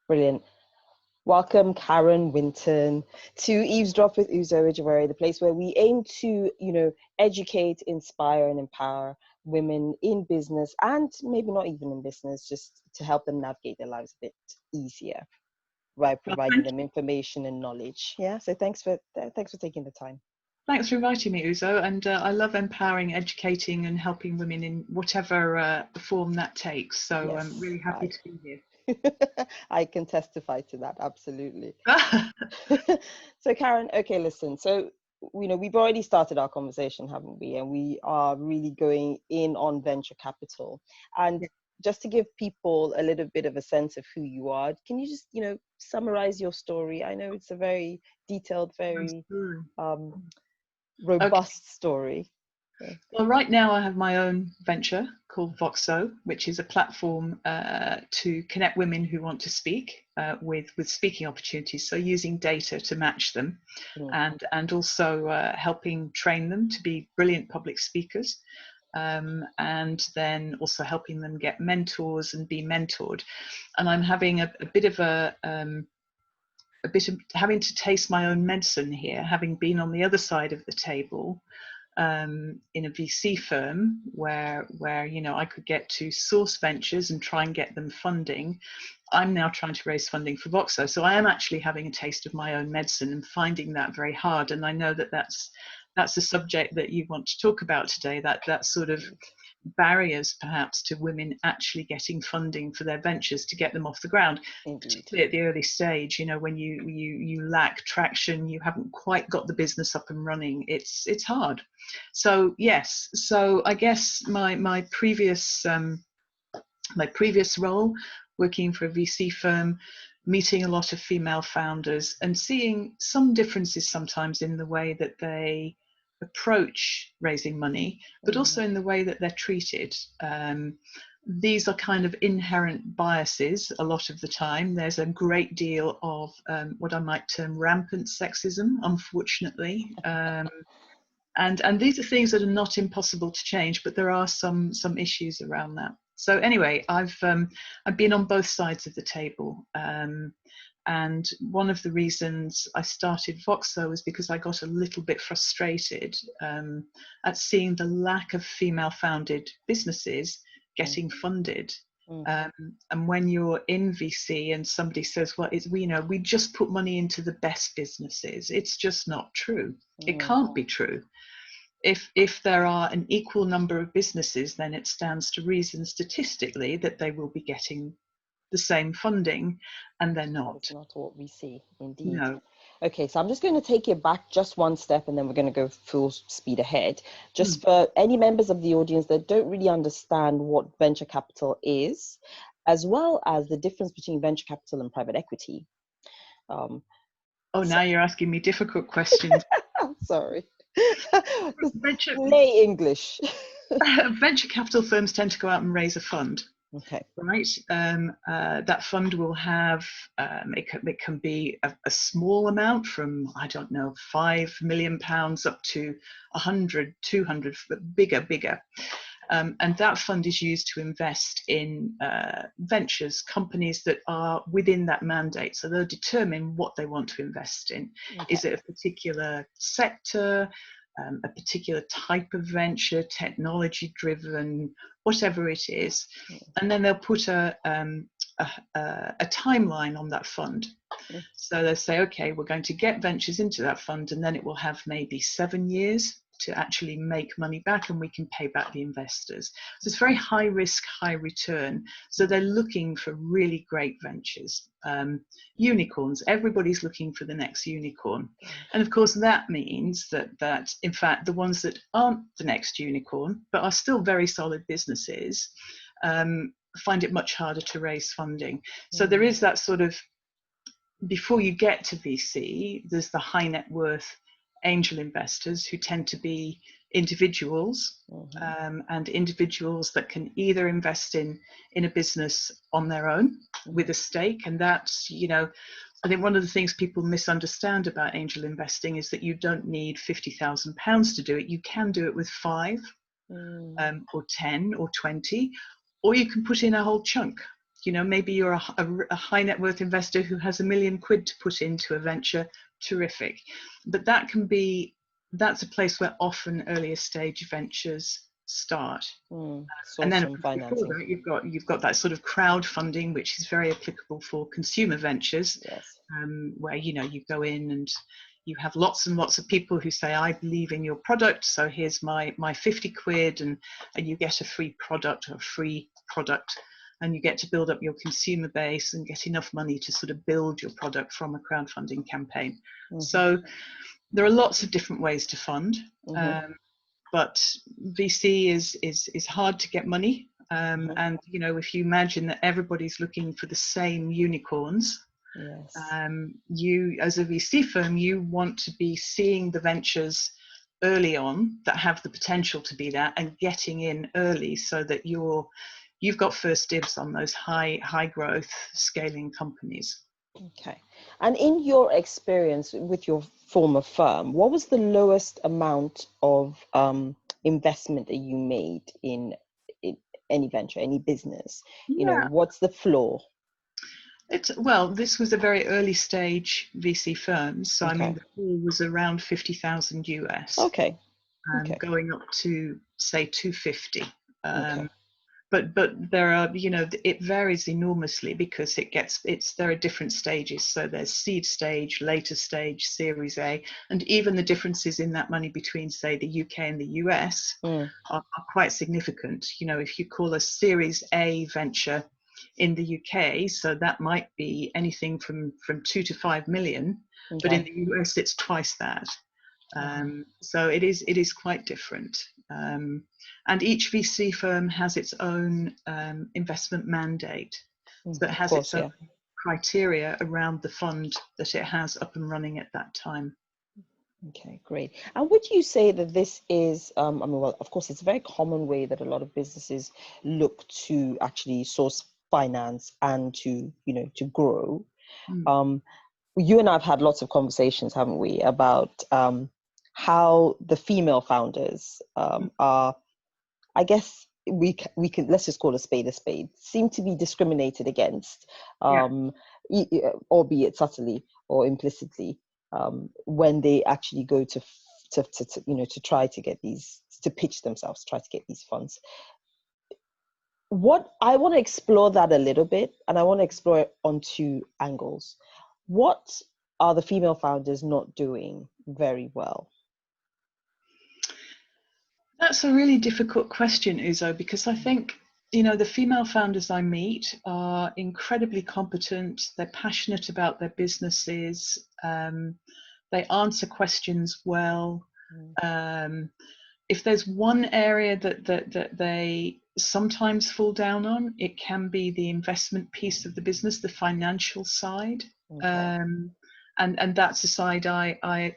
Brilliant. Welcome, Karen Winton, to Eavesdrop with Uzo Ejawari, the place where we aim to, educate, inspire, and empower women in business, and maybe not even in business, just to help them navigate their lives a bit easier by providing them information and knowledge. Yeah. So thanks for taking the time. Thanks for inviting me, Uzo. And I love empowering, educating, and helping women in whatever form that takes. So Yes, I'm really happy to be here. I can testify to that, absolutely. So Karen, okay, listen, so we've already started our conversation, haven't we? And we are really going in on venture capital. And just to give people a little bit of a sense of who you are, can you just summarize your story? I know it's a very detailed, very robust story. Well, right now I have my own venture called Voxo, which is a platform to connect women who want to speak with speaking opportunities. So using data to match them, and also helping train them to be brilliant public speakers, and then also helping them get mentors and be mentored. And I'm having a bit of having to taste my own medicine here, having been on the other side of the table. In a VC firm where I could get to source ventures and try and get them funding. I'm now trying to raise funding for Voxo, so I am actually having a taste of my own medicine and finding that very hard. And I know that that's a subject that you want to talk about today. That sort of barriers perhaps to women actually getting funding for their ventures to get them off the ground. Indeed. Particularly at the early stage, when you lack traction, you haven't quite got the business up and running, it's hard. So yes, so I guess my previous role, working for a VC firm, meeting a lot of female founders and seeing some differences sometimes in the way that they approach raising money, but also in the way that they're treated. These are kind of inherent biases a lot of the time. There's a great deal of what I might term rampant sexism, unfortunately. And these are things that are not impossible to change, but there are some issues around that. So anyway, I've been on both sides of the table. And one of the reasons I started Voxo was because I got a little bit frustrated at seeing the lack of female-founded businesses getting funded. And when you're in VC and somebody says, well, we just put money into the best businesses, it's just not true. It can't be true. If there are an equal number of businesses, then it stands to reason statistically that they will be getting the same funding, and they're not. That's not what we see, indeed. No. Okay, so I'm just going to take it back just one step, and then we're going to go full speed ahead. Just for any members of the audience that don't really understand what venture capital is, as well as the difference between venture capital and private equity. Now you're asking me difficult questions. Sorry. Lay English. Venture capital firms tend to go out and raise a fund. Okay. Right. That fund will have, it can be a small amount from, I don't know, £5 million up to 100, 200, bigger. And that fund is used to invest in ventures, companies that are within that mandate. So they'll determine what they want to invest in. Okay. Is it a particular sector, a particular type of venture, technology driven, whatever it is, and then they'll put a timeline on that fund. So they'll say, okay, we're going to get ventures into that fund, and then it will have maybe 7 years to actually make money back, and we can pay back the investors. So it's very high risk, high return. So they're looking for really great ventures, unicorns. Everybody's looking for the next unicorn. And of course, that means that in fact, the ones that aren't the next unicorn, but are still very solid businesses, find it much harder to raise funding. So there is that sort of, before you get to VC, there's the high net worth angel investors who tend to be individuals, and individuals that can either invest in a business on their own with a stake. And that's, I think one of the things people misunderstand about angel investing is that you don't need £50,000 to do it. You can do it with 5 or 10 or 20, or you can put in a whole chunk. You know, maybe you're a high net worth investor who has £1 million to put into a venture. Terrific. But that's a place where often earlier stage ventures start. And Source then some before financing. that, you've got that sort of crowdfunding, which is very applicable for consumer ventures, Yes. where, you know, you go in and you have lots and lots of people who say, I believe in your product, so here's my 50 quid, and you get a free product, and you get to build up your consumer base and get enough money to sort of build your product from a crowdfunding campaign. So there are lots of different ways to fund. But VC is hard to get money, and you know, if you imagine that everybody's looking for the same unicorns, yes, you as a VC firm, you want to be seeing the ventures early on that have the potential to be that, and getting in early so that you've got first dibs on those high growth scaling companies. Okay. And in your experience with your former firm, what was the lowest amount of investment that you made in any venture, any business? You know, what's the floor? Well, this was a very early stage VC firm, so Okay. I mean the floor was around 50,000 US. Okay. Going up to say 250. Okay. But there are, you know, it varies enormously because there are different stages. So there's seed stage, later stage, Series A, and even the differences in that money between, say, the UK and the US are quite significant. You know, if you call a Series A venture in the UK, so that might be anything from 2 to 5 million, but in the US it's twice that. So it is quite different. And each VC firm has its own investment mandate that has its own criteria around the fund that it has up and running at that time. Okay, great. And would you say that this is, I mean, well, of course, it's a very common way that a lot of businesses look to actually source finance and to, you know, to grow. You and I have had lots of conversations, haven't we, about how the female founders are, I guess we can, let's just call a spade, seem to be discriminated against, albeit subtly or implicitly, when they actually go to you know, to try to get these, to pitch themselves, try to get these funds. What I want to explore that a little bit, and I want to explore it on two angles. What are the female founders not doing very well? That's a really difficult question, Uzo, because I think, you know, the female founders I meet are incredibly competent. They're passionate about their businesses. They answer questions well. If there's one area that they sometimes fall down on, it can be the investment piece of the business, the financial side. And that's a side I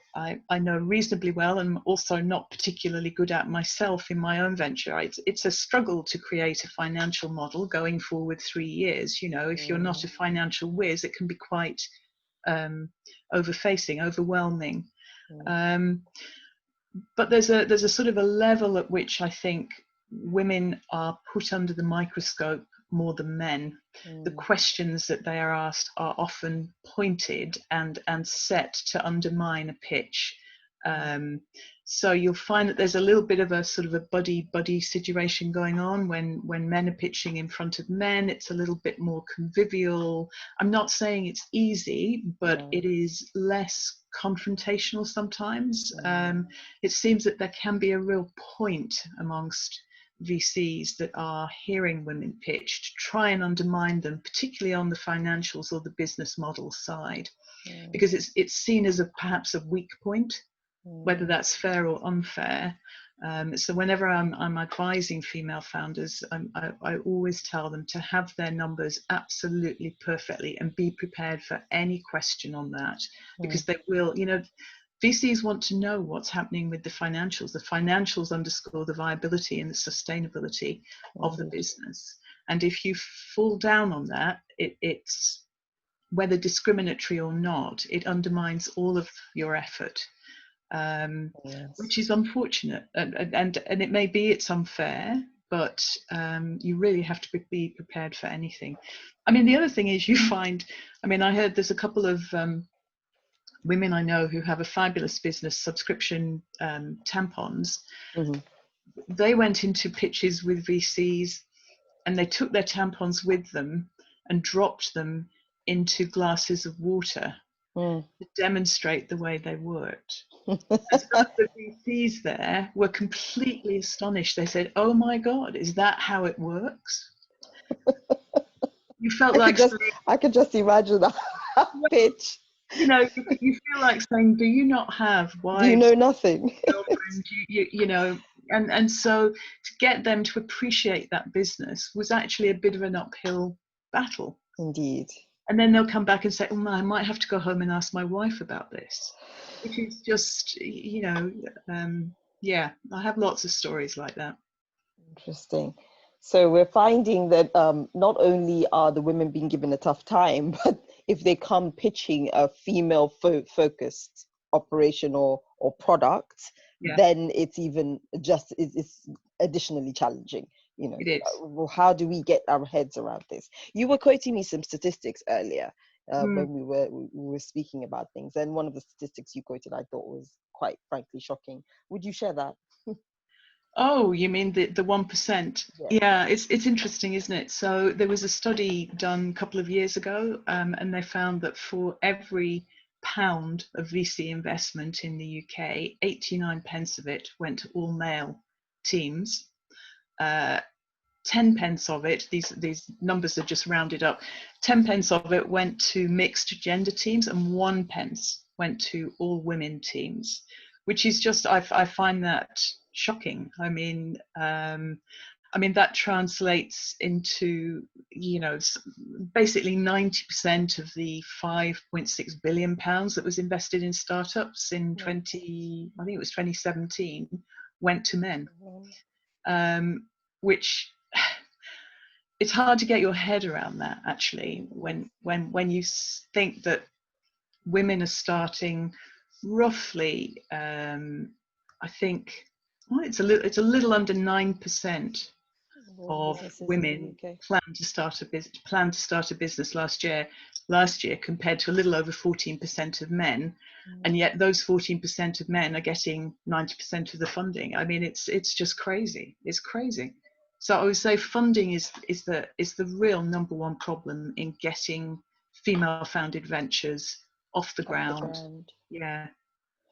know reasonably well, and also not particularly good at myself in my own venture. It's a struggle to create a financial model going forward 3 years. You know, if you're not a financial whiz, it can be quite overwhelming. But there's a sort of a level at which I think women are put under the microscope more than men. The questions that they are asked are often pointed and set to undermine a pitch. So you'll find that there's a little bit of a sort of a buddy situation going on when men are pitching in front of men. It's a little bit more convivial. I'm not saying it's easy, but it is less confrontational sometimes. It seems that there can be a real point amongst VCs that are hearing women pitch to try and undermine them, particularly on the financials or the business model side, because it's seen as perhaps a weak point, whether that's fair or unfair. So whenever I'm advising female founders, I always tell them to have their numbers absolutely perfectly and be prepared for any question on that, because they will, you know, VCs want to know what's happening with the financials. The financials underscore the viability and the sustainability of the business. And if you fall down on that, it's whether discriminatory or not, it undermines all of your effort, which is unfortunate. And it may be it's unfair, but you really have to be prepared for anything. I mean, the other thing is you find, I mean, I heard there's a couple of women I know who have a fabulous business, subscription tampons. Mm-hmm. They went into pitches with VCs and they took their tampons with them and dropped them into glasses of water to demonstrate the way they worked. And some of the VCs there were completely astonished. They said, "Oh my God, is that how it works?" You felt like I could just imagine that pitch. You know, you feel like saying, "Do you not have wives? Do you know nothing?" Girlfriends, you know, and so to get them to appreciate that business was actually a bit of an uphill battle. Indeed. And then they'll come back and say, "Oh, I might have to go home and ask my wife about this," which is just, you know, yeah, I have lots of stories like that. Interesting. So we're finding that not only are the women being given a tough time, but if they come pitching a female focused operation or product, then it's even just it's additionally challenging. You know, it is. Well, how do we get our heads around this? You were quoting me some statistics earlier when we were speaking about things, and one of the statistics you quoted I thought was quite frankly shocking. Would you share that? Oh, you mean the 1%? Yeah, it's interesting, isn't it? So there was a study done a couple of years ago, and they found that for every pound of VC investment in the UK, 89 pence of it went to all male teams. 10 pence of it, these numbers are just rounded up, 10 pence of it went to mixed gender teams, and 1 pence went to all women teams, which is just, I find that shocking. I mean, that translates into, you know, basically 90% of the 5.6 billion pounds that was invested in startups in 2017 went to men, which it's hard to get your head around that, actually, when you think that women are starting roughly, I think, well, it's a little under 9% of women plan to start a business last year, compared to a little over 14% of men, and yet those 14% of men are getting 90% of the funding. I mean, it's just crazy. It's crazy. So I would say funding is the real number one problem in getting female-founded ventures off the ground. Yeah,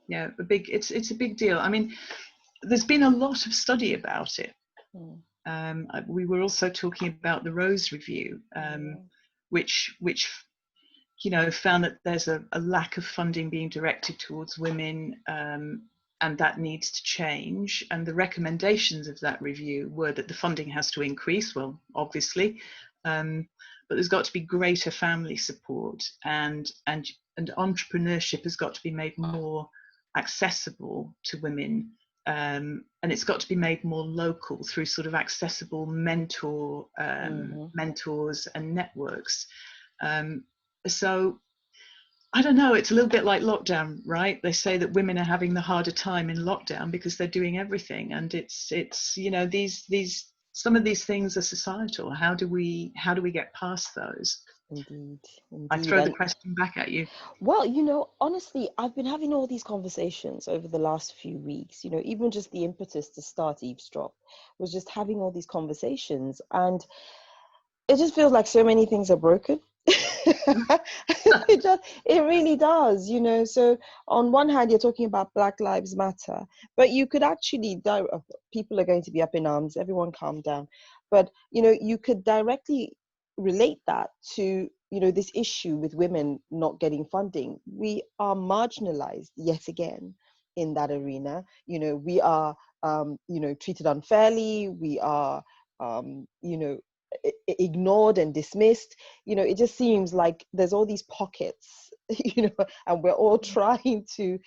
it's a big deal. I mean, there's been a lot of study about it. We were also talking about the Rose Review, which you know, found that there's a lack of funding being directed towards women, and that needs to change. And the recommendations of that review were that the funding has to increase, well, obviously, but there's got to be greater family support, and entrepreneurship has got to be made more accessible to women, and it's got to be made more local through sort of accessible mentors and networks. So I don't know, it's a little bit like lockdown, right? They say that women are having the harder time in lockdown because they're doing everything, and it's you know, these some of these things are societal. How do we get past those? Indeed. I throw the question back at you. Well, you know, honestly, I've been having all these conversations over the last few weeks. You know, even just the impetus to start Eavesdrop was just having all these conversations, and it just feels like so many things are broken. It really does, you know. So on one hand, you're talking about Black Lives Matter, but you could actually people are going to be up in arms, everyone calm down, but you know, you could directly relate that to, you know, this issue with women not getting funding. We are marginalized yet again in that arena. You know, we are you know, treated unfairly, we are you know, ignored and dismissed. You know, it just seems like there's all these pockets, you know, and we're all trying to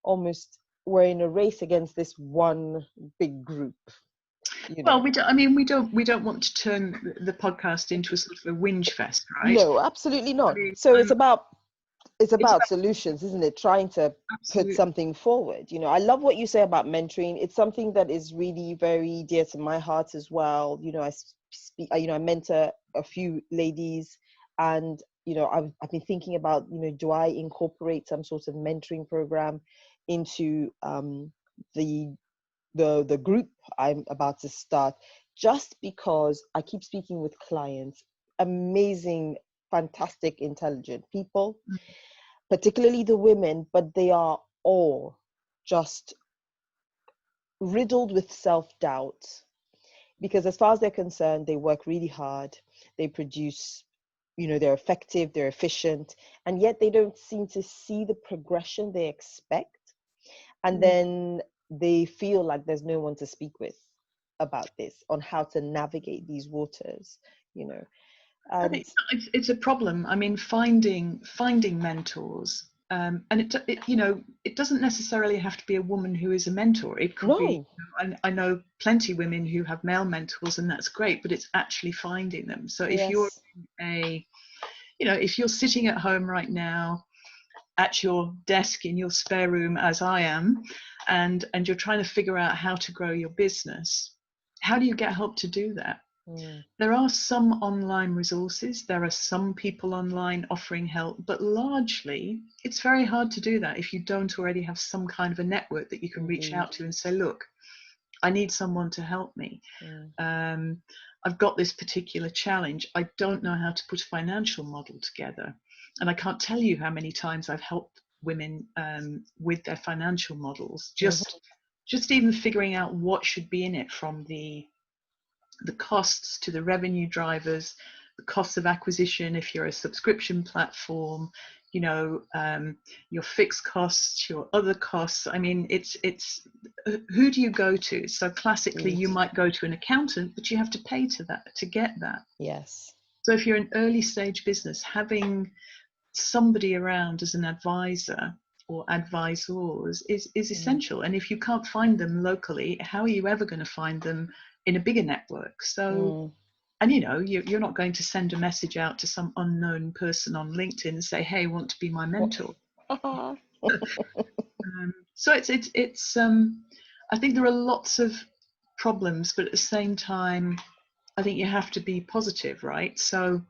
almost, we're in a race against this one big group. You know? Well, we don't want to turn the podcast into a sort of a whinge fest, right? No, absolutely not. So it's about it's about solutions, isn't it? Trying to put absolutely. something forward. You know, I love what you say about mentoring. It's something that is really very dear to my heart as well. You know, I mentor a few ladies, and you know, I've been thinking about, you know, do I incorporate some sort of mentoring program into the the group I'm about to start, just because I keep speaking with clients, amazing, fantastic, intelligent people, particularly the women, but they are all just riddled with self-doubt, because as far as they're concerned, they work really hard, they produce, you know, they're effective, they're efficient, and yet they don't seem to see the progression they expect. And then they feel like there's no one to speak with about this, on how to navigate these waters, you know. I And think it's a problem. I mean, finding mentors, and you know, it doesn't necessarily have to be a woman who is a mentor. It could be, no, you know, I know plenty of women who have male mentors, and that's great. But it's actually finding them. So if you're yes, you know, if you're sitting at home right now at your desk in your spare room, as I am, and you're trying to figure out how to grow your business, how do you get help to do that? There are some online resources, there are some people online offering help, but largely it's very hard to do that if you don't already have some kind of a network that you can reach indeed, out to and say, look, I need someone to help me. mm, I've got this particular challenge. I don't know how to put a financial model together. And I can't tell you how many times I've helped women with their financial models, mhm, just even figuring out what should be in it, from the costs to the revenue drivers, the costs of acquisition if you're a subscription platform, you know, your fixed costs, your other costs. I mean, it's who do you go to? So classically, indeed, you might go to an accountant, but you have to pay to get that. yes, So if you're an early stage business, having somebody around as an advisor or advisors is mm, essential. And if you can't find them locally, how are you ever going to find them in a bigger network? So, mm. and you know, you're not going to send a message out to some unknown person on LinkedIn and say, hey, want to be my mentor? So I think there are lots of problems, but at the same time, I think you have to be positive, right? So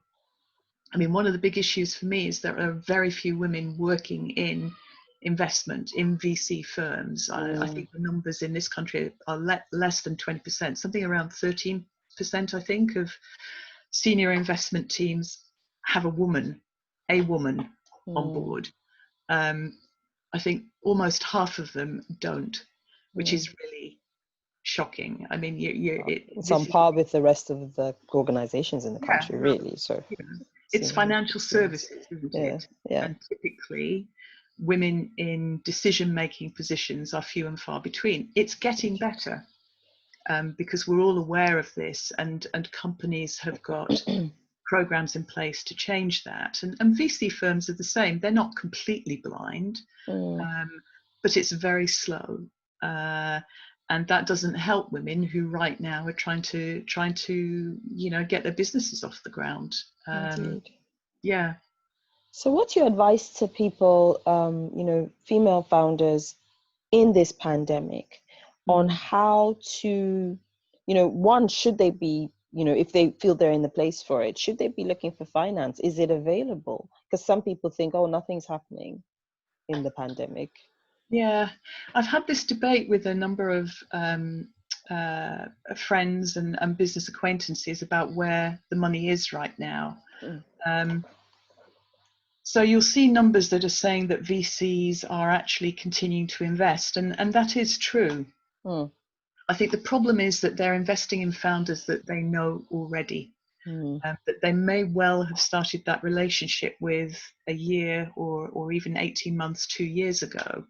I mean, one of the big issues for me is there are very few women working in investment in VC firms. I Mm, think the numbers in this country are less than 20%, something around 13%, I think, of senior investment teams have a woman on mm, board. I think almost half of them don't, which mm. is really shocking. I mean, It's on this is, par with the rest of the organizations in the yeah, country, really. So, you know, it's senior financial experience. services, isn't Yeah, it? yeah, And typically, women in decision-making positions are few and far between. It's getting better, because we're all aware of this, and companies have got programs in place to change that. And VC firms are the same. They're not completely blind, mm, um, but it's very slow. And that doesn't help women who right now are trying to you know, get their businesses off the ground. indeed. Yeah. So, what's your advice to people, you know, female founders in this pandemic, on Mm. how to, you know, one, should they be, you know, if they feel they're in the place for it, should they be looking for finance? Is it available? Because some people think, oh, nothing's happening in the pandemic. Yeah, I've had this debate with a number of friends and business acquaintances about where the money is right now. Mm, Um, so you'll see numbers that are saying that VCs are actually continuing to invest, and that is true. mm, I think the problem is that they're investing in founders that they know already. mm, That they may well have started that relationship with a year or even 18 months, 2 years ago.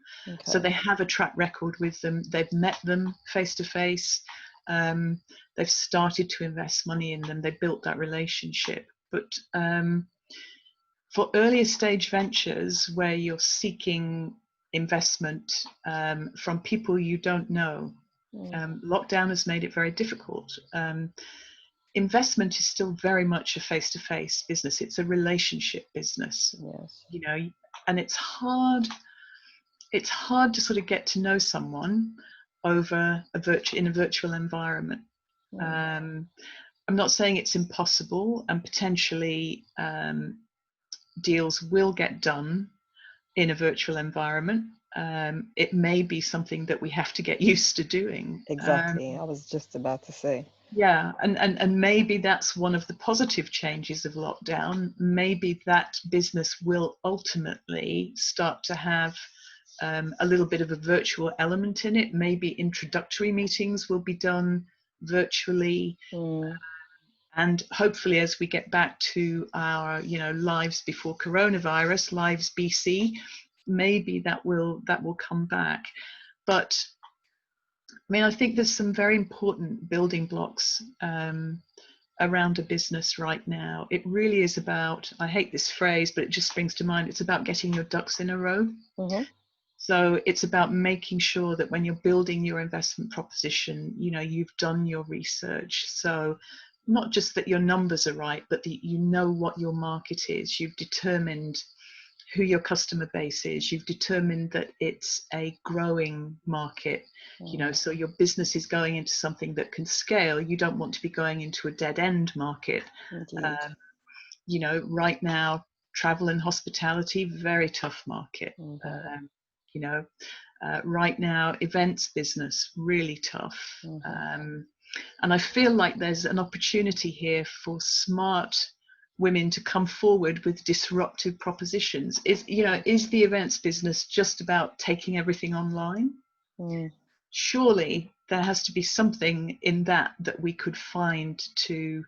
So okay. they have a track record with them. They've met them face to face. They've started to invest money in them. They built that relationship. But for earlier stage ventures where you're seeking investment from people you don't know, Mm, lockdown has made it very difficult. Investment is still very much a face-to-face business. It's a relationship business. yes. You know, and it's hard to sort of get to know someone over in a virtual environment. I'm not saying it's impossible, and potentially deals will get done in a virtual environment. It may be something that we have to get used to doing. Exactly. I was just about to say. Yeah, and maybe that's one of the positive changes of lockdown. Maybe that business will ultimately start to have a little bit of a virtual element in it. Maybe introductory meetings will be done virtually. And hopefully, as we get back to our, lives before coronavirus, lives BC, maybe that will come back. But I mean, I think there's some very important building blocks around a business right now. It really is about, I hate this phrase, but it just springs to mind, it's about getting your ducks in a row. So it's about making sure that when you're building your investment proposition, you've done your research. So not just that your numbers are right, but that you know what your market is. You've determined who your customer base is. You've determined that it's a growing market, so your business is going into something that can scale. You don't want to be going into a dead end market. Right now, travel and hospitality, very tough market. Right now, events business, really tough. And I feel like there's an opportunity here for smart women to come forward with disruptive propositions. Is the events business just about taking everything online? Surely there has to be something in that we could find to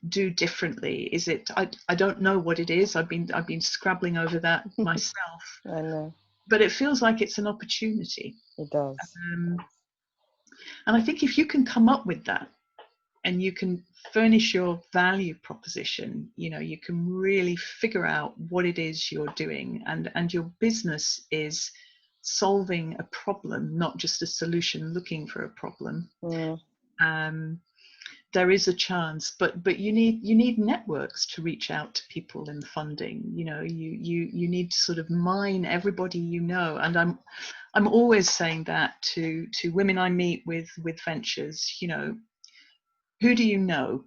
do differently. Is it? I don't know what it is. I've been scrabbling over that myself. I know. But it feels like it's an opportunity. It does. And I think if you can come up with that, and you can furnish your value proposition, you can really figure out what it is you're doing, and your business is solving a problem, not just a solution looking for a problem. There is a chance, but you need networks to reach out to people in funding. You need to sort of mine everybody and I'm always saying that to women I meet with ventures. Who do you know?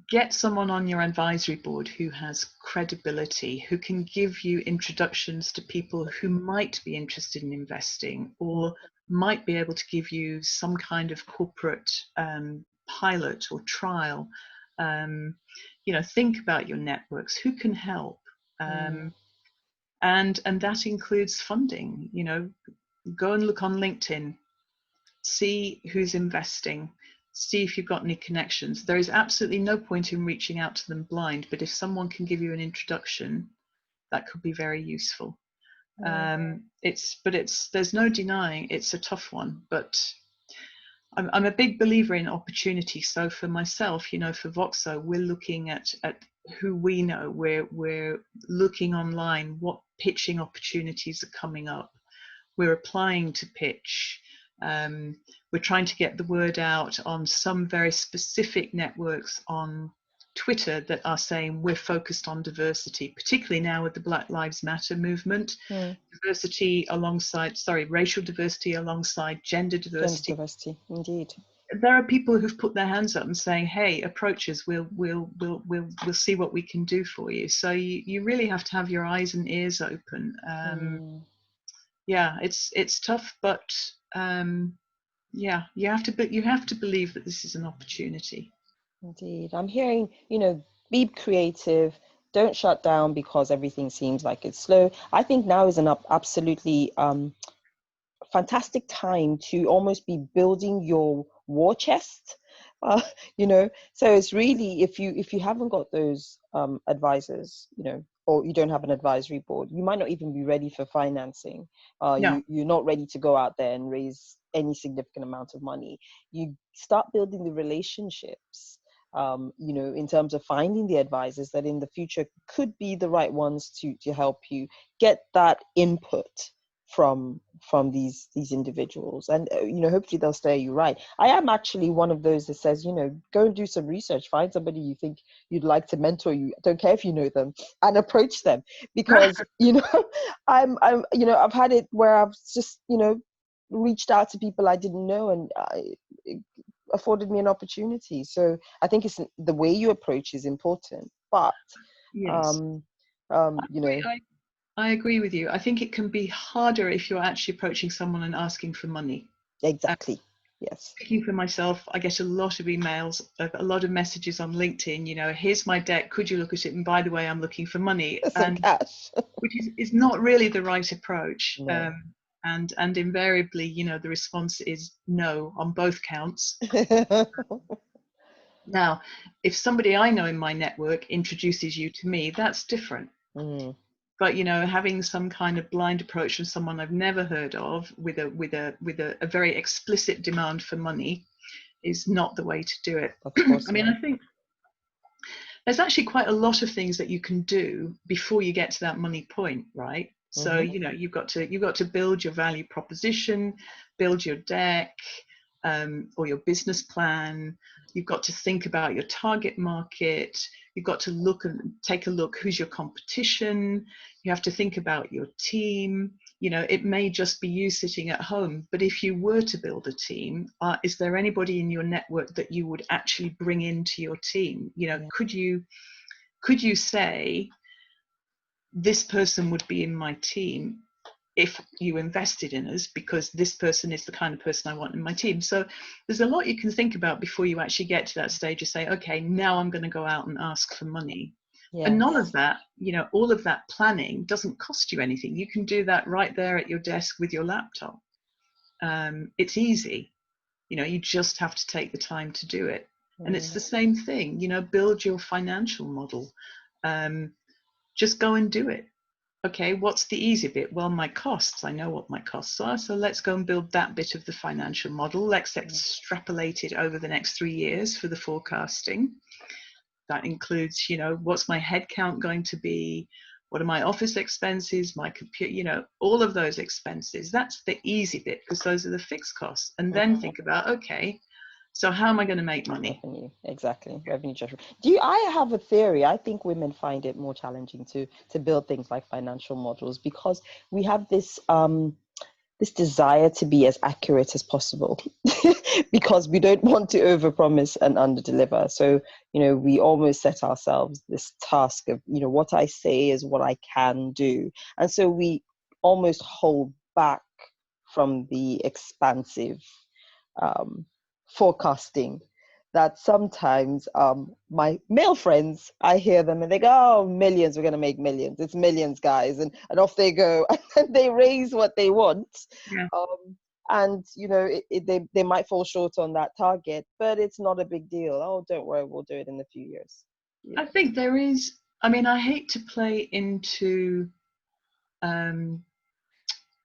Get someone on your advisory board who has credibility, who can give you introductions to people who might be interested in investing, or might be able to give you some kind of corporate pilot or trial. Think about your networks. Who can help? And that includes funding. Go and look on LinkedIn, see who's investing, see if you've got any connections. There is absolutely no point in reaching out to them blind, but if someone can give you an introduction, that could be very useful. There's no denying it's a tough one, but I'm a big believer in opportunity. So for myself, for Voxo, we're looking at who we know. We're looking online, what pitching opportunities are coming up. We're applying to pitch. We're trying to get the word out on some very specific networks on Twitter that are saying we're focused on diversity, particularly now with the Black Lives Matter movement. Racial diversity alongside gender diversity. Gender diversity, indeed. There are people who've put their hands up and saying, "Hey, approach us. We'll see what we can do for you." So you really have to have your eyes and ears open. Yeah, it's tough, but you have to believe that this is an opportunity. Indeed. I'm hearing, be creative, don't shut down because everything seems like it's slow. I think now is an absolutely fantastic time to almost be building your war chest. So it's really, if you haven't got those advisors, or you don't have an advisory board, you might not even be ready for financing. You're not ready to go out there and raise any significant amount of money. You start building the relationships, in terms of finding the advisors that in the future could be the right ones to help you get that input from these individuals, and hopefully they'll steer you right. I am actually one of those that says, go and do some research, find somebody you think you'd like to mentor you, don't care if you know them, and approach them, because I'm I've had it where I've just reached out to people I didn't know, and it afforded me an opportunity. So I think it's the way you approach is important, but yes. I agree with you. I think it can be harder if you're actually approaching someone and asking for money. Exactly. Yes. Speaking for myself, I get a lot of emails, a lot of messages on LinkedIn, here's my deck, could you look at it? And by the way, I'm looking for money. Some cash. Which is not really the right approach. No. And invariably, the response is no on both counts. Now, if somebody I know in my network introduces you to me, that's different. Mm. But having some kind of blind approach from someone I've never heard of with a very explicit demand for money is not the way to do it. Of course I mean, not. I think there's actually quite a lot of things that you can do before you get to that money point, right? So you've got to build your value proposition, build your deck, or your business plan. You've got to think about your target market. You've got to take a look who's your competition. You have to think about your team. It may just be you sitting at home, but if you were to build a team, is there anybody in your network that you would actually bring into your team? Could you say this person would be in my team if you invested in us, because this person is the kind of person I want in my team? So there's a lot you can think about before you actually get to that stage of say, okay, now I'm going to go out and ask for money. Yes. And none of that, all of that planning doesn't cost you anything. You can do that right there at your desk with your laptop. It's easy. You just have to take the time to do it. And it's the same thing, build your financial model. Just go and do it. Okay, what's the easy bit? Well, my costs, I know what my costs are. So let's go and build that bit of the financial model. Let's extrapolate it over the next 3 years for the forecasting. That includes, what's my head count going to be? What are my office expenses, my computer, all of those expenses. That's the easy bit, because those are the fixed costs. And then think about, okay, so how am I going to make money? Revenue, exactly. Revenue generation. I have a theory. I think women find it more challenging to build things like financial models, because we have this this desire to be as accurate as possible because we don't want to overpromise and underdeliver. So, we almost set ourselves this task of, what I say is what I can do. And so we almost hold back from the expansive forecasting that sometimes my male friends, I hear them and they go, oh, millions, we're going to make millions. It's millions, guys. And off they go and they raise what they want. Yeah. And, they might fall short on that target, but it's not a big deal. Oh, don't worry, we'll do it in a few years. I think there is, I hate to play into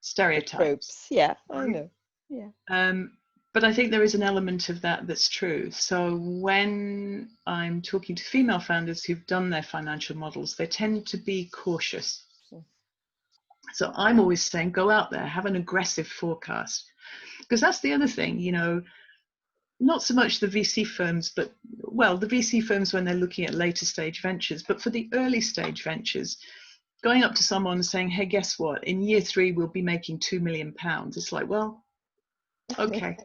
stereotypes. Tropes. Yeah, I know. Yeah. But I think there is an element of that that's true. So when I'm talking to female founders who've done their financial models, they tend to be cautious. So I'm always saying, go out there, have an aggressive forecast. Because that's the other thing, not so much the VC firms, but, well, the VC firms when they're looking at later stage ventures, but for the early stage ventures, going up to someone and saying, hey, guess what? In year 3, we'll be making £2 million. It's like, well, okay.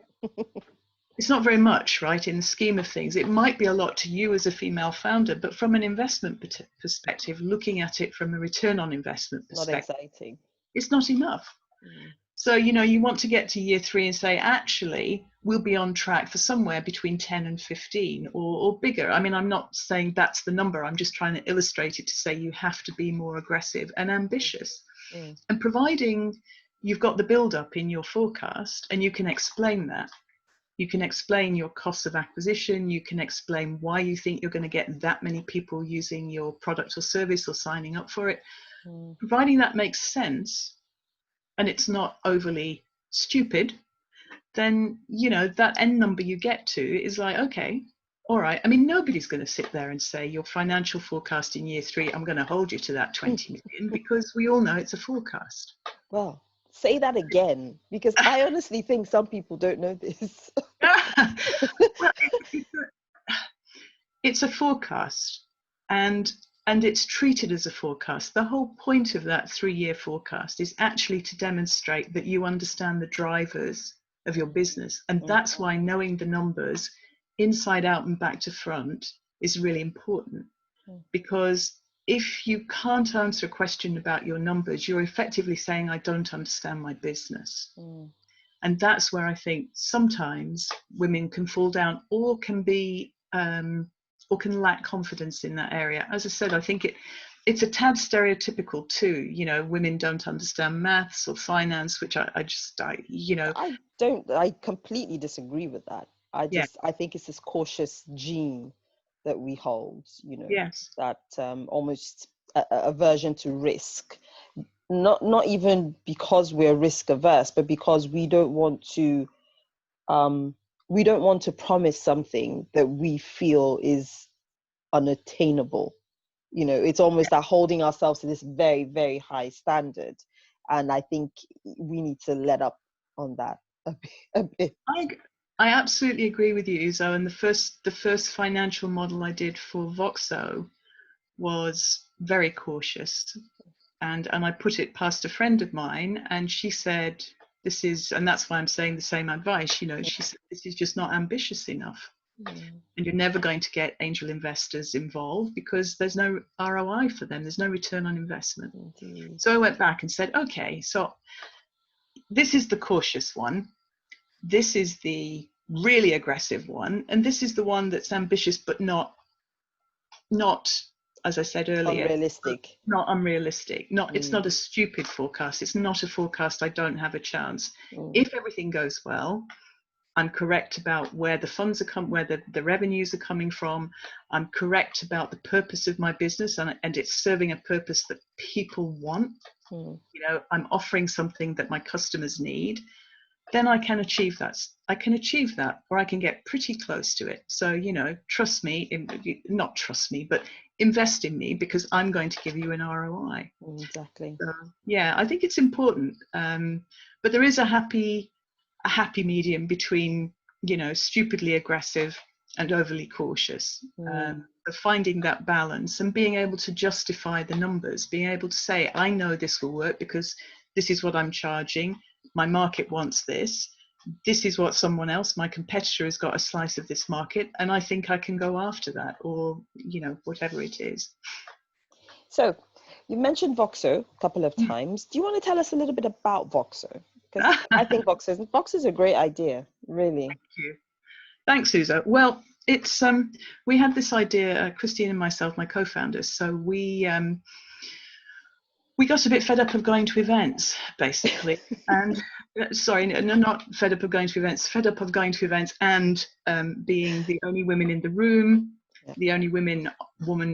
It's not very much, right, in the scheme of things. It might be a lot to you as a female founder, but from an investment perspective, looking at it from a return on investment perspective, not exciting. It's not enough. So, you want to get to year 3 and say, actually, we'll be on track for somewhere between 10 and 15 or bigger. I'm not saying that's the number. I'm just trying to illustrate it to say you have to be more aggressive and ambitious. And providing you've got the build up in your forecast and you can explain that. You can explain your cost of acquisition. You can explain why you think you're going to get that many people using your product or service or signing up for it. Providing that makes sense and it's not overly stupid, then, that end number you get to is like, okay, all right. Nobody's going to sit there and say your financial forecast in year 3, I'm going to hold you to that 20 million, because we all know it's a forecast. Well, say that again, because I honestly think some people don't know this. Well, it's a forecast, and it's treated as a forecast. The whole point of that 3-year forecast is actually to demonstrate that you understand the drivers of your business, and that's why knowing the numbers inside out and back to front is really important. Because if you can't answer a question about your numbers, you're effectively saying, I don't understand my business. And that's where I think sometimes women can fall down, or can be or can lack confidence in that area. As I said, I think it's a tad stereotypical too. You know, women don't understand maths or finance, which I completely disagree with that. I think it's this cautious gene that we hold, you know, yes, that almost aversion to risk. Not even because we're risk averse, but because we don't want to promise something that we feel is unattainable. You know, it's almost that holding ourselves to this very, very high standard. And I think we need to let up on that a bit. I absolutely agree with you, Uzo. And the first financial model I did for Voxo was very cautious. And I put it past a friend of mine, and she said, this is, and that's why I'm saying the same advice, you know, she said, this is just not ambitious enough. And you're never going to get angel investors involved because there's no ROI for them. There's no return on investment. Indeed. So I went back and said, okay, so this is the cautious one. This is the really aggressive one. And this is the one that's ambitious, but not, as I said earlier, unrealistic. Not unrealistic. It's not a stupid forecast. It's not a forecast I don't have a chance. If everything goes well, I'm correct about where the funds are where the revenues are coming from. I'm correct about the purpose of my business, and it's serving a purpose that people want. You know, I'm offering something that my customers need. Then I can achieve that. Or I can get pretty close to it. So, you know, trust me, not trust me, but invest in me, because I'm going to give you an ROI. Exactly. So, yeah, I think it's important. But there is a happy medium between, you know, stupidly aggressive and overly cautious. Finding that balance and being able to justify the numbers, being able to say, I know this will work because this is what I'm charging. My market wants this. This is what someone else, my competitor, has got a slice of this market, and I think I can go after that, or, you know, whatever it is. So you mentioned Voxo a couple of times. Do you want to tell us a little bit about Voxo? Because I think Voxo is a great idea, really. Thank you. Thanks, Uzo. Well, it's we had this idea, Christine and myself, my co-founders. So we got a bit fed up of going to events, basically, and sorry, no, not fed up of going to events, fed up of going to events and being the only women in the room, the only woman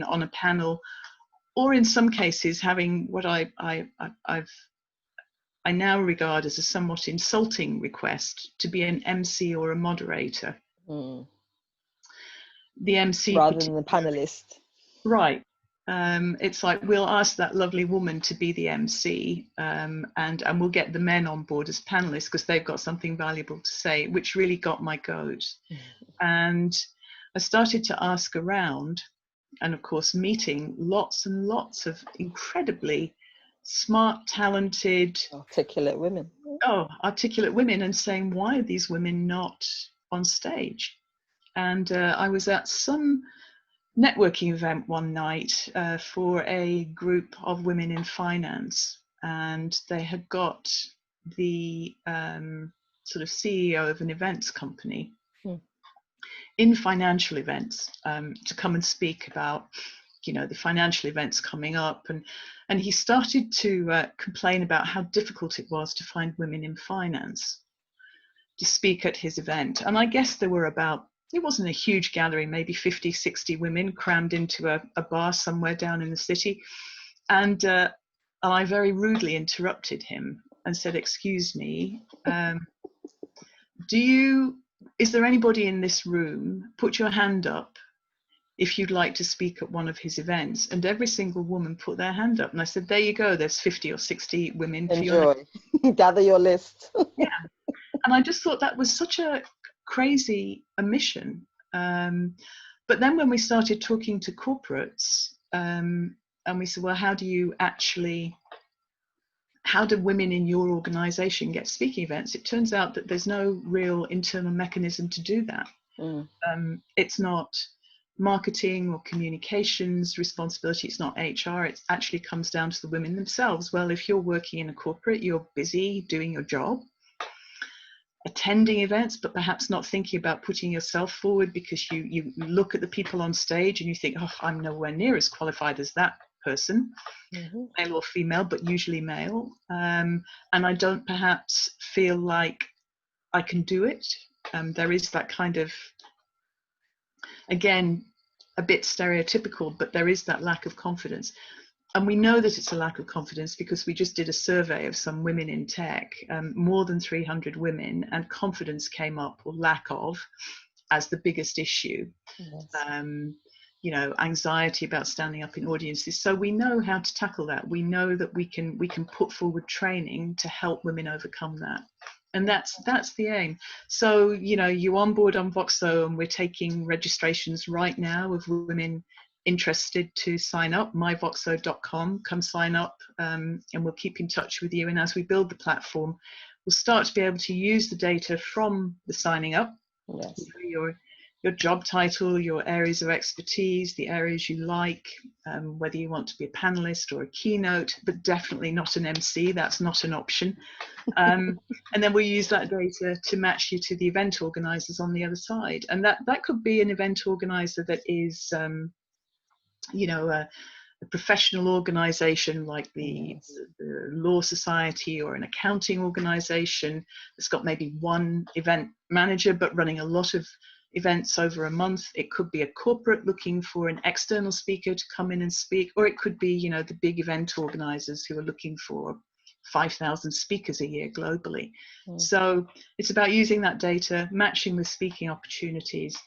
on a panel, or in some cases having what I now regard as a somewhat insulting request to be an MC or a moderator. The MC rather than the panelist. Right. It's like, we'll ask that lovely woman to be the MC, and we'll get the men on board as panelists because they've got something valuable to say, which really got my goat. And I started to ask around, and of course meeting lots and lots of incredibly smart, talented, articulate women. Articulate women, and saying, why are these women not on stage? And I was at some networking event one night for a group of women in finance, and they had got the sort of CEO of an events company in financial events to come and speak about, you know, the financial events coming up, and he started to complain about how difficult it was to find women in finance to speak at his event. And I guess there were it wasn't a huge gathering, maybe 50, 60 women crammed into a bar somewhere down in the city. And I very rudely interrupted him and said, excuse me, is there anybody in this room, put your hand up if you'd like to speak at one of his events. And every single woman put their hand up. And I said, there you go, there's 50 or 60 women for your Enjoy. Gather your list. Yeah. And I just thought that was such a crazy omission. But then when we started talking to corporates, and we said, well, how do women in your organization get speaking events? It turns out that there's no real internal mechanism to do that. It's not marketing or communications responsibility. It's not HR. It actually comes down to the women themselves. Well, if you're working in a corporate, you're busy doing your job, attending events, but perhaps not thinking about putting yourself forward, because you look at the people on stage and you think, oh, I'm nowhere near as qualified as that person, male or female, but usually male. And I don't perhaps feel like I can do it. There is that kind of, again, a bit stereotypical, but there is that lack of confidence. And we know that it's a lack of confidence because we just did a survey of some women in tech, more than 300 women, and confidence came up, or lack of, as the biggest issue. Yes. You know, anxiety about standing up in audiences. So we know how to tackle that. We know that we can put forward training to help women overcome that. And that's the aim. So, you know, you onboard on Voxo, and we're taking registrations right now of women interested to sign up. myvoxo.com, come sign up, and we'll keep in touch with you. And as we build the platform, we'll start to be able to use the data from the signing up. Yes. Your job title, your areas of expertise, the areas you like, whether you want to be a panelist or a keynote, but definitely not an MC. That's not an option. And then we'll use that data to match you to the event organizers on the other side. And that could be an event organizer that is you know, a professional organization like the Law Society, or an accounting organization that's got maybe one event manager but running a lot of events over a month. It could be a corporate looking for an external speaker to come in and speak, or it could be, you know, the big event organizers who are looking for 5,000 speakers a year globally. So it's about using that data, matching with speaking opportunities,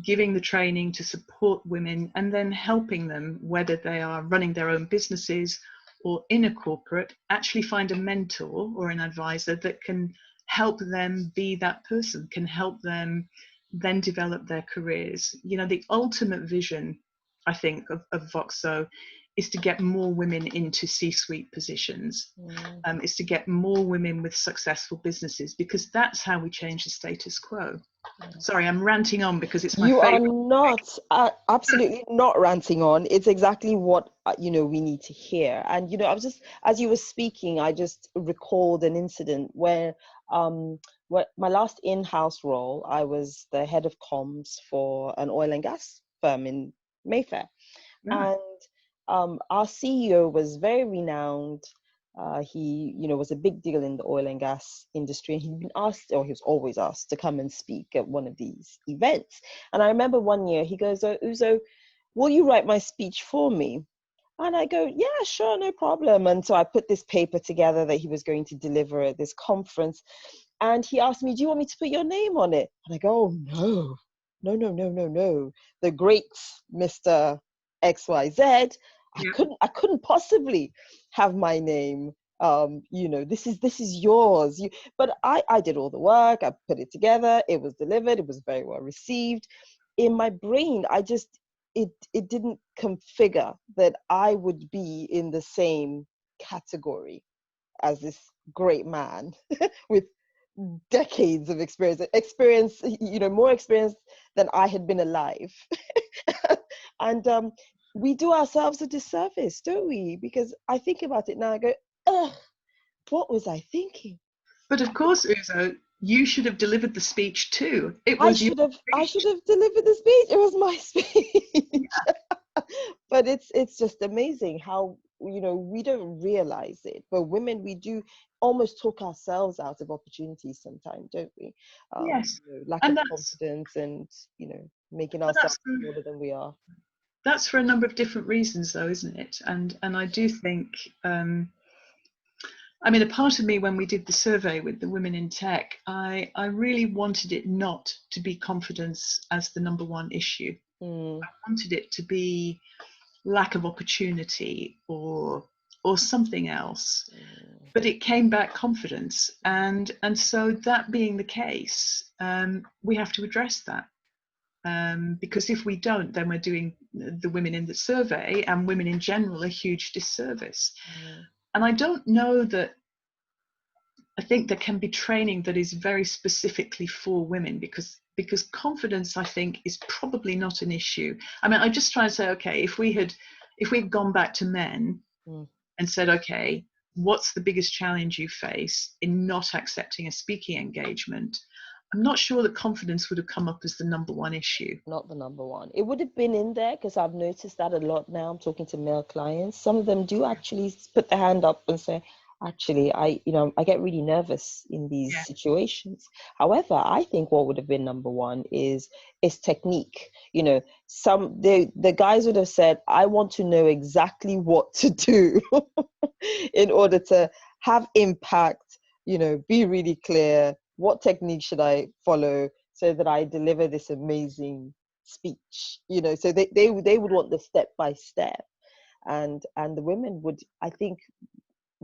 giving the training to support women, and then helping them, whether they are running their own businesses or in a corporate, actually find a mentor or an advisor that can help them be that person, can help them then develop their careers. You know, the ultimate vision, I think, of Voxo is to get more women into C-suite positions, is to get more women with successful businesses, because that's how we change the status quo. Sorry, I'm ranting on because it's my favorite. You are not, absolutely not ranting on. It's exactly what, you know, we need to hear. And, you know, I was just, as you were speaking, I just recalled an incident where my last in-house role, I was the head of comms for an oil and gas firm in Mayfair. And our CEO was very renowned. He, you know, was a big deal in the oil and gas industry. And he'd been asked, or he was always asked, to come and speak at one of these events. And I remember one year he goes, "Oh, Uzo, will you write my speech for me?" And I go, "Yeah, sure, no problem." And so I put this paper together that he was going to deliver at this conference. And he asked me, "Do you want me to put your name on it?" And I go, "Oh, no. The great Mr. XYZ, I couldn't possibly have my name. You know, this is yours. But I did all the work. I put it together. It was delivered. It was very well received. In my brain, it didn't configure that I would be in the same category as this great man with decades of experience, you know, more experience than I had been alive. And we do ourselves a disservice, don't we? Because I think about it now, I go, ugh, what was I thinking? But of course, Uzo, you should have delivered the speech too. I should have delivered the speech. It was my speech. But it's just amazing how, you know, we don't realize it, but women, we do almost talk ourselves out of opportunities sometimes, don't we? Yes. You know, lack of confidence, and, you know, making ourselves smaller than we are. That's for a number of different reasons, though, isn't it? And I do think, I mean, a part of me, when we did the survey with the women in tech, I really wanted it not to be confidence as the number one issue. Mm. I wanted it to be lack of opportunity or something else. But it came back confidence, and so that being the case, we have to address that, because if we don't, then we're doing the women in the survey and women in general a huge disservice. And I don't know that. I think there can be training that is very specifically for women, because confidence, I think, is probably not an issue. I mean, I just try and say, okay, if we'd gone back to men and said, okay, what's the biggest challenge you face in not accepting a speaking engagement? I'm not sure that confidence would have come up as the number one issue. Not the number one. It would have been in there, because I've noticed that a lot now. I'm talking to male clients. Some of them do actually put their hand up and say, actually, I get really nervous in these situations. However, I think what would have been number one is technique. The guys would have said, I want to know exactly what to do in order to have impact, be really clear. What technique should I follow so that I deliver this amazing speech? So they would want the step by step. And the women would, I think,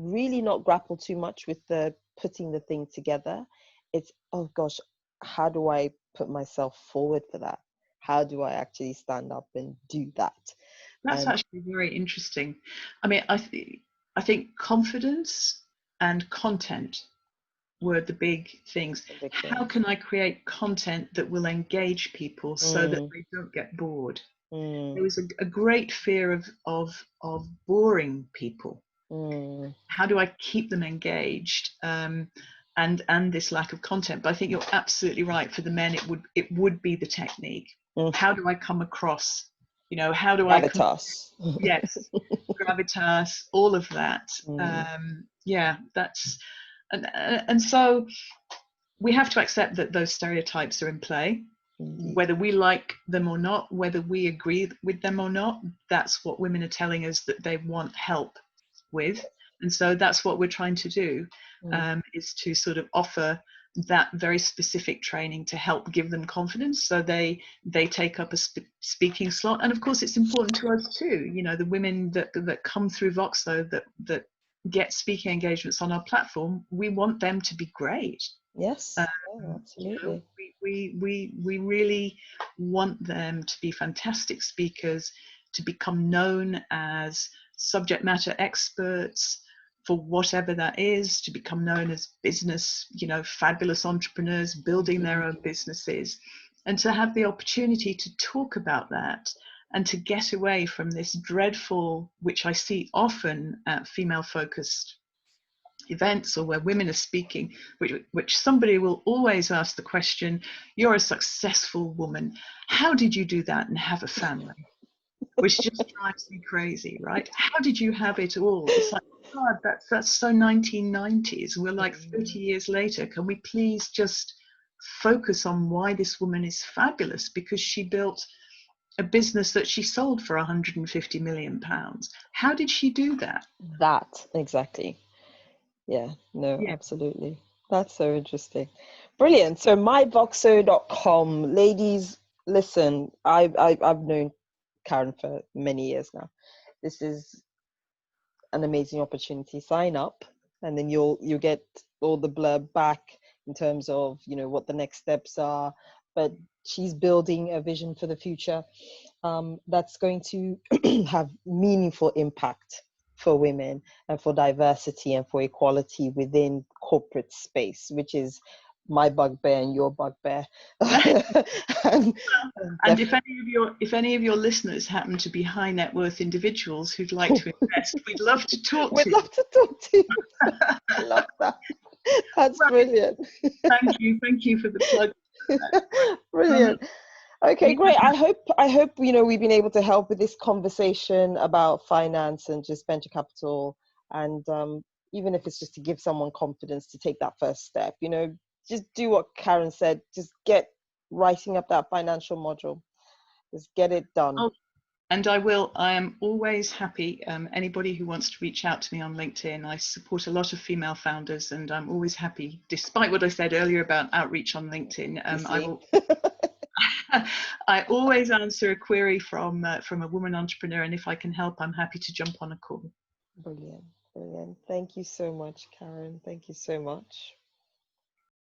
really not grapple too much with the putting the thing together. It's, oh gosh, how do I put myself forward for that? How do I actually stand up and do that? That's actually very interesting. I mean, I think confidence and content were the big things. How can I create content that will engage people so that they don't get bored? There was a great fear of boring people. How do I keep them engaged? And this lack of content. But I think you're absolutely right. For the men, it would be the technique. How do I come across? How do gravitas? Yes, gravitas, all of that. That's and so we have to accept that those stereotypes are in play. Whether we like them or not, whether we agree with them or not, that's what women are telling us that they want help with. And so that's what we're trying to do, is to sort of offer that very specific training to help give them confidence, so they take up a speaking slot. And of course, it's important to us too. The women that come through Voxo that get speaking engagements on our platform, we want them to be great. Yes, absolutely. We really want them to be fantastic speakers, to become known as subject matter experts for whatever that is, to become known as business, fabulous entrepreneurs building their own businesses, and to have the opportunity to talk about that and to get away from this dreadful, which I see often at female-focused events or where women are speaking, which somebody will always ask the question, you're a successful woman, how did you do that and have a family? Which just drives me crazy, right? How did you have it all? It's like, God, that's so 1990s. We're like 30 years later. Can we please just focus on why this woman is fabulous? Because she built a business that she sold for 150 million pounds. How did she do that? That, exactly. Yeah, no, absolutely. That's so interesting. Brilliant. So myvoxo.com, ladies, listen, I've known Karen for many years now. This is an amazing opportunity. Sign up, and then you'll get all the blurb back in terms of what the next steps are. But she's building a vision for the future that's going to have meaningful impact for women and for diversity and for equality within corporate space, which is my bugbear and your bugbear. and if any of your listeners happen to be high net worth individuals who'd like to invest, we'd love to talk to you. We'd love to talk to you. I love that. That's brilliant. Thank you for the plug. Brilliant. Okay, great. I hope we've been able to help with this conversation about finance and just venture capital, and even if it's just to give someone confidence to take that first step, just do what Karen said. Just get writing up that financial module. Just get it done. Oh, and I am always happy. Anybody who wants to reach out to me on LinkedIn, I support a lot of female founders, and I'm always happy, despite what I said earlier about outreach on LinkedIn. I always answer a query from a woman entrepreneur, and if I can help, I'm happy to jump on a call. Brilliant, brilliant. Thank you so much, Karen. Thank you so much.